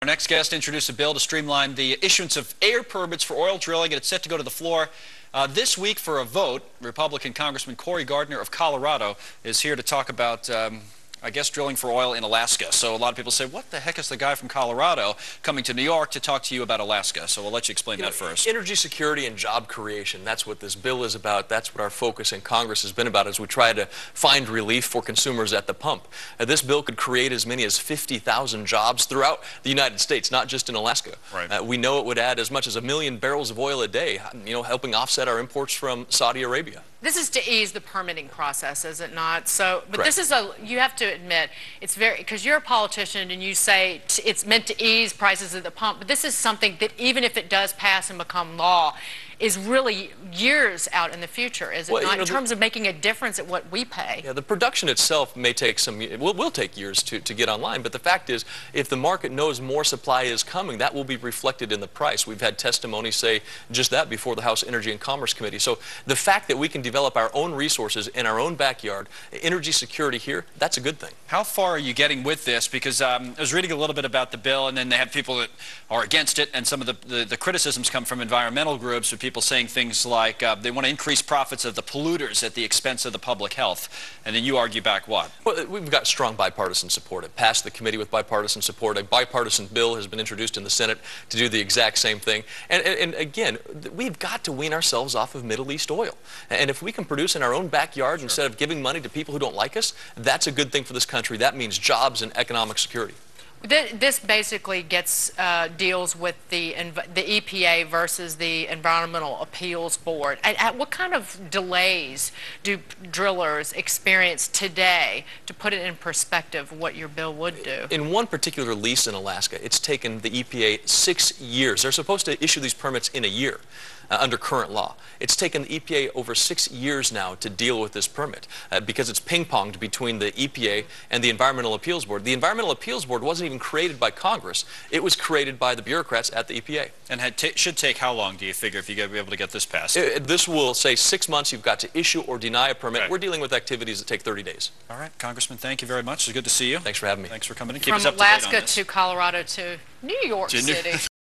next guest introduced a bill to streamline the issuance of air permits for oil drilling, and it's set to go to the floor this week for a vote. Republican Congressman Cory Gardner of Colorado is here to talk about I guess drilling for oil in Alaska. So a lot of people say, what the heck is the guy from Colorado coming to New York to talk to you about Alaska? So we'll let you explain that first. Energy security and job creation, that's what this bill is about. That's what our focus in Congress has been about as we try to find relief for consumers at the pump. This bill could create as many as 50,000 jobs throughout the United States, not just in Alaska. Right. We know it would add as much as 1 million barrels of oil a day, helping offset our imports from Saudi Arabia. This is to ease the permitting process, is it not? So, but Correct. This is you have to admit, it's because you're a politician and you say it's meant to ease prices at the pump, but this is something that even if it does pass and become law, is really years out in the future, is it not, in terms of making a difference at what we pay? Yeah, the production itself may take will take years to get online, but the fact is, if the market knows more supply is coming, that will be reflected in the price. We've had testimony say just that before the House Energy and Commerce Committee. So the fact that we can develop our own resources in our own backyard, energy security here, that's a good thing. How far are you getting with this? Because I was reading a little bit about the bill, and then they have people that are against it, and some of the criticisms come from environmental groups, with people saying things like they want to increase profits of the polluters at the expense of the public health. And then you argue back what? Well, we've got strong bipartisan support. It passed the committee with bipartisan support. A bipartisan bill has been introduced in the Senate to do the exact same thing. And again, we've got to wean ourselves off of Middle East oil. And if we can produce in our own backyard instead of giving money to people who don't like us, that's a good thing for this country. That means jobs and economic security. This basically deals with the EPA versus the Environmental Appeals Board. What kind of delays do drillers experience today, to put it in perspective what your bill would do? In one particular lease in Alaska, it's taken the EPA 6 years. They're supposed to issue these permits in a year. Under current law. It's taken the EPA over 6 years now to deal with this permit because it's ping-ponged between the EPA and the Environmental Appeals Board. The Environmental Appeals Board wasn't even created by Congress. It was created by the bureaucrats at the EPA. And should take how long, do you figure, if you're going to be able to get this passed? This will say 6 months you've got to issue or deny a permit. Okay. We're dealing with activities that take 30 days. All right, Congressman, thank you very much. It's good to see you. Thanks for having me. Thanks for coming in. Keep us up to date on this. From Alaska to Colorado to New York City.